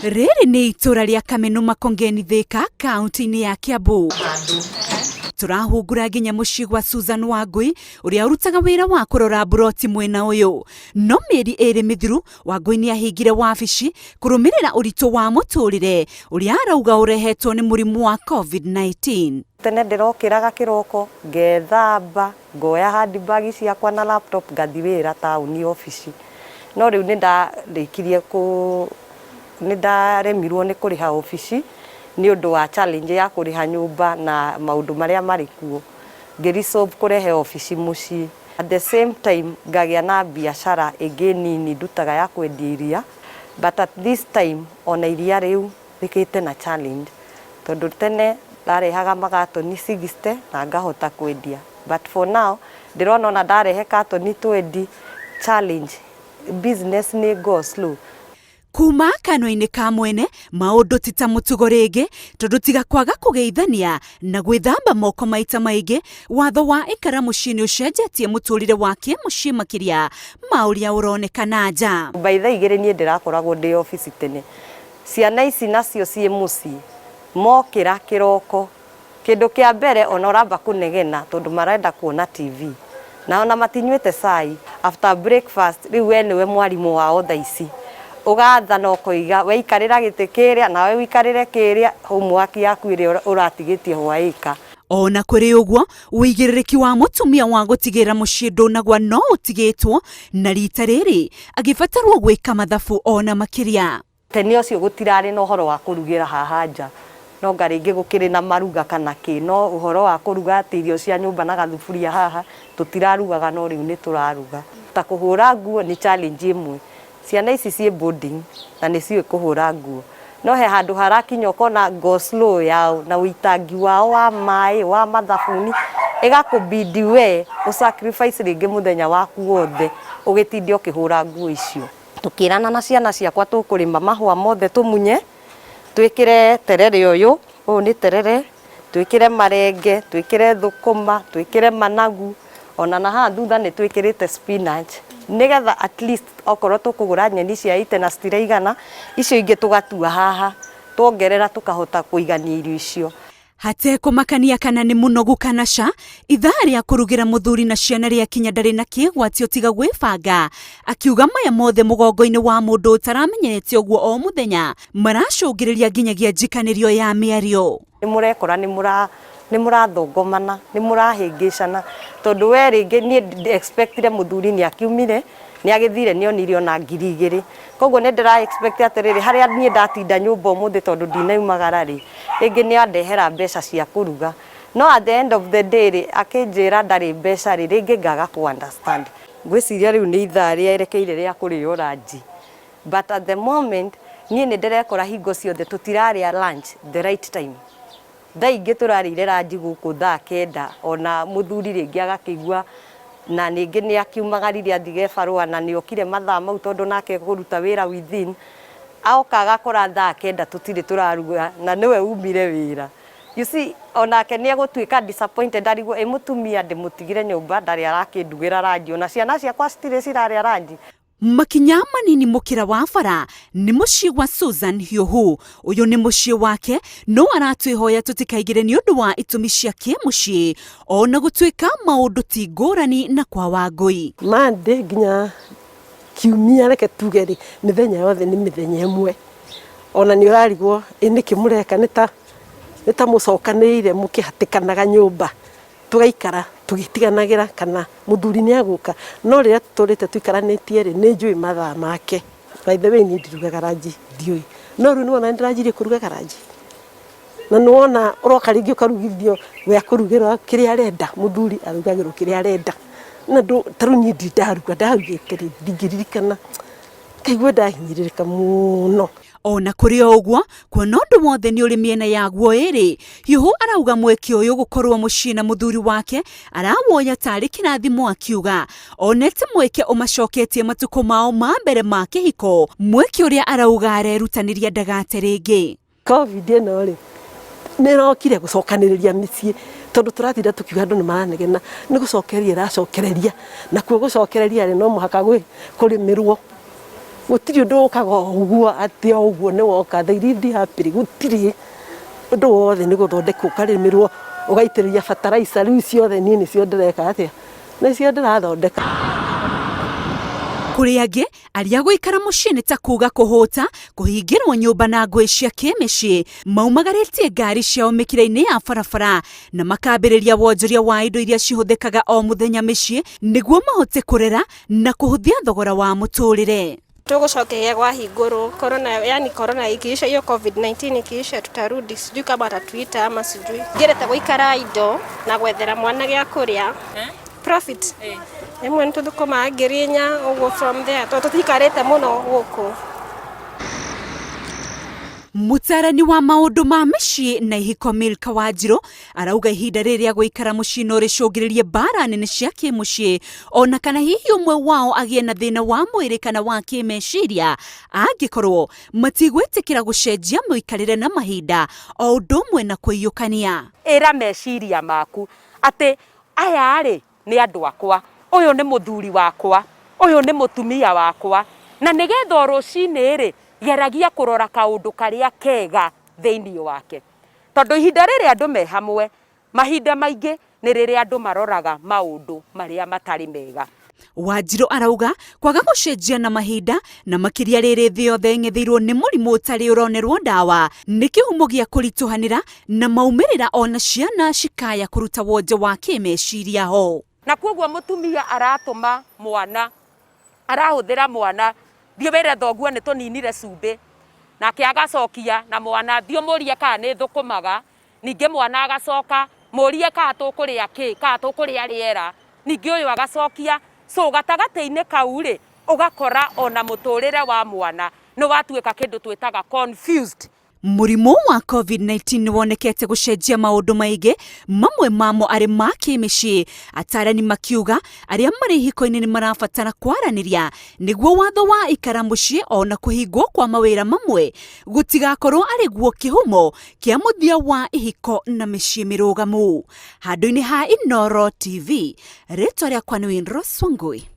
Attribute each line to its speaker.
Speaker 1: Rĩrĩ nĩ itũra rĩa Kameno Makongeni Thika, kaunti-inĩ ya Kiambu. Turahungura nginya mũciĩ gwa Susan Wangui, ũrĩa ũrutaga wĩra wa kũrora buroti mwena ũyũ. No mĩeri ĩrĩ mĩthiru, Wangui nĩ ahingire wabici kũrũmĩrĩra ũritũ wa mũtũrĩre ũrĩa arauga ũrehetwo nĩ mũrimũ wa COVID-19.
Speaker 2: Tene ndĩrokĩraga kĩroko, ngethamba, ngoya handbag ciakwa na laptop ngathi wĩra taũni ofici. No rĩu nĩndaremirwo nĩ kũrĩha ofici nĩ ũndũ wa challenge ya kũrĩha nyũmba na maũndũ marĩa marĩ kuo. Ngĩresolve kũrehe ofici mũciĩ. At the same time ngagĩa na biacara ĩngĩ nini ndutaga ya kwendia iria. But at this time ona iria rĩu rĩkĩte na challenge. Tondũ tene ndarehaga magatoni 60 na ngahota kwendia. But for now ndĩrona ona ndarehe katoni 20 challenge. Business nĩ go slow.
Speaker 1: Kuma kanwa-inĩ ka mwene, maũndũ ti ta mũtugo rĩngĩ, tondũ tiga kwaga kũgeithania na gwĩthamba moko maita maingĩ, watho wa ikara mũciĩ-inĩ ũcenjetie mũtũrĩre wa kĩmũciĩ makĩria ma ũrĩa ũronekana nja.
Speaker 2: By the 2 niĩ ndĩrakoragwo ndĩ ofici tene. Ciana ici nacio ciĩ mũciĩ, mokĩra kĩroko, kĩndũ kĩa mbere ona ũramba kũnegena tondũ marenda kuona TV. Na ona matinyuĩte cai, after breakfast rĩu we nĩwe mwarimũ wao thaa ici. Ugatha no kũiga, weikarĩra gĩtĩ kĩrĩa nawe wikarĩre kĩrĩa, homework yaku ĩrĩa ũratigĩtie hwaĩka.
Speaker 1: Ona kũrĩ ũguo, ũigĩrĩrĩki wa mũtumia wa gũtigĩra mũciĩ ndũnagwa no ũtigĩtwo, na rita rĩrĩ agĩbatarwo gwĩka mathabu ona makĩria.
Speaker 2: Tene ũcio gũtirarĩ na ũhoro wa kũrugĩra haha nja. No ngarĩngĩ gũkĩrĩ na maruga kana kĩ, no ũhoro wa kũruga atĩ irio cia nyũmba na gathuburia haha tũtirarugaga, no rĩu nĩ tũraruga. Ta kũhũra nguo nĩ challenge ĩmwe. Ciana ici ciĩ boarding na nĩ ciũĩ kũhũra nguo. No he handũ harakinya ũkona go slow yao na ũitangi wao wa maĩ wa mathabuni ĩgakũbidi we ũsacrifice rĩngĩ mũthenya waku wothe ũgĩtinde ũkĩhũra nguo icio. Tukĩrana na ciana ciakwa tũkũrĩma mahũa mothe tũmunye, twĩkĩre terere ũyũ nĩ terere, twĩkĩre marenge, twĩkĩre thũkũma, twĩkĩre managu, ona na haha thutha nĩ twĩkĩrĩte spinach. Nigetha at least okorwo tũkũgũra nyeni cia ite na citiraigana, icio ingĩ tũgatua haha, tuongerera tukahota kũigania irio icio.
Speaker 1: Hatekũmakania kana nĩ mũnogu kana ca, ithaa rĩa kũrugĩra mũthuri na ciana rĩakinya ndarĩ na kĩgwatio tiga gwĩbanga, akiuga maya mothe mũgongo-inĩ wa mũndũ ũtaramenyerete ũguo o mũthenya maracũngĩrĩria nginyagia njikanĩrio ya mĩario.
Speaker 2: Nĩmũrekora nĩmũrathongomana, nĩmũrahĩngĩcana, tondũ we rĩngĩ niĩ expectire mũthuri nĩ akiumire nĩ agĩthire nĩ onire ona 2,000. Koguo nĩ ndĩra expect atĩrĩrĩ harĩa niĩ ndatinda nyũmba ũmũthĩ tondũ ndinaumagara rĩ, rĩngĩ nĩ andehera mbeca cia kũruga. No at the end of the day rĩ, akĩnjĩra ndarĩ mbeca rĩ, rĩngĩ ngaga ku understand. Ngwĩciria rĩu nĩ ithaa rĩerekeire rĩa kũrĩo ranji. But at the moment niĩ nĩ ndĩrekora hingo ciothe tũtirarĩa lunch the right time. Thaa ingĩ tũrarĩire ranji gũkũ thaa 9, ona mũthuri rĩngĩ agakĩigua na ningĩ nĩ akiumagarire athige barũa na nĩ okire mathaa mau tondũ nake kũruta wĩra within. Aoka agakora thaa 9 tũtirĩ tũraruga na nĩwe umire wĩra. You see, onake nĩ egũtuĩka disappointed, arigwo mũtumia ndĩmũtigire nyũmba ndarĩ arakĩndugĩra ranji, ona ciana ciakwa citirĩ cirarĩa ranji.
Speaker 1: Makinya manini mũkĩra wa bara nĩ mũciĩ gwa Susan Hiũhu. Ũyũ nĩ mũciĩ wake, no aratwĩhoya tũtikaigĩre nĩ ũndũ wa itũmi cia kĩmũciĩ, ona gũtuĩka maũndũ ti ngũrani na kwa Wangui.
Speaker 3: Monday nginya kiumia reke tuge rĩ, mĩthenya yothe nĩ mĩthenya ĩmwe. Ona nĩ ũrarigwo nĩkĩ mũreka nĩ ta mũcokanĩrĩire mũkĩhatĩkanaga nyũmba. Tugaikara tũgĩtiganagĩra kana mũthuri nĩ agũka, no rĩrĩa tũtũrĩte tuikaranĩtie rĩ, nĩ njũĩ mathaa make. By the way, niĩ ndirugaga ranji ndiũĩ, no rĩu nĩwona ndĩranjirie kũrugaga ranji. Na nĩwona ũroka rĩngĩ ũkarugithio we akũrugĩrwo kĩrĩa arenda, mũthuri arugagĩrwo kĩrĩa arenda. Na tarĩu niĩ ndarugĩte rĩ, ndingĩririkana, kaigua ndahinyĩrĩrĩka mũno.
Speaker 1: Ona kũrĩ o ũguo, kuona ũndũ wothe nĩ ũrĩ mĩena yaguo ĩrĩ, Hiũhu arauga mweke ũyũ gũkorwo mũciĩ na mũthuri wake arawoya tarĩ kĩrathimo akiuga onete mweke ũmacoketie matukũ mao ma mbere ma kĩhiko, mweke ũrĩa arauga arerutanĩria ndagate rĩngĩ.
Speaker 3: COVID ĩno rĩ, nĩ ĩrokire gũcokanĩrĩria mĩciĩ, tondũ tũratinda tukiuga andũ nĩ maranegena, nĩ gũcokereria ĩracokereria, na kuo gũcokereria rĩ no mũhaka kũrĩmĩrwo. gutiri undu ukaga uguo ati uguo ni woka thirithi happy gutiri undu wothe ni guthondeka ukarimirwo ugaitiriria fertilizer riu ciothe ni cio ndireka atia ni cio ndirathondeka.
Speaker 1: Kuri angi aria guikara mucii ta kuga kuhuta kuhingirwo nyumba na ngui cia kimicii maumagaritie ngari ciao mikira-ini ya barabara na makambiriria wonjoria wa indo iria cihuthikaga o muthenya micii niguo mahote kurera na kuhuthia thogora wa muturire.
Speaker 4: Tugucokeria gwa hinguru corona ikiisha, hiyo COVID-19 ikiisha, tutarudi sijui kama atatuita ama sijui. Ngerete guikara indo na gwethera mwana gya kuria profit emwe ntuthukuma ngirinya uguo from there tutikarete muno guku.
Speaker 1: Mutarani wa maundu ma micii na ihiko Milka Wanjiru arauga ihinda riria guikara mucii no ricungiririe mbara nene cia kimucii ona kana hihi umwe wao agie na thina wa mwiri kana wa kimeciria angikorwo matigwitikira gucenjia muikarire na mahinda o undu umwe na kuiyukania.
Speaker 2: Era meciria maku ati aya ri ni andu akwa, uyu ni muthuri wakwa, uyu ni mutumia wakwa, na nigetha rucini ri geragia kurora kaundu karia kega thiini wake, tondu ihinda riri andu me hamwe mahinda maingi ni riri andu maroraga maundu maria matari mega.
Speaker 1: Wanjiru arauga kwaga gucenjia na mahinda na makiria riri thi yothe ng'ethirwo ni murimu utari uronerwo ndawa ni kihumo gia kurituhanira na maumirira ona ciana cikaya kuruta wonje wa kimeciria ho.
Speaker 2: Na kwoguo mutumia aratuma mwana arahuthira mwana thio wira thoguo ni tuninire cumbi nake agacokia na mwana thio murie kana ni thukumaga ninge mwana agacoka murie kana tukuria ki kana tukuria riera ninge uyu agacokia so gatagati-ini kau ri ugakora ona muturire wa mwana no watuika kindu twitaga confused.
Speaker 1: Murimu wa COVID-19 niwonekete gucenjia maundu maingi, mamwe mamo ari ma kimicii, atarani makiuga aria mari hiko-ini ni marabatara kwaraniria niguo watho wa ikara mucii ona kuhingwo kwa mawira mamwe gutigakorwo ari guo kihumo kia muthia wa ihiko na micii mirugamu. Handu-ini ha Inooro TV, ritwa riakwa ni Wangui.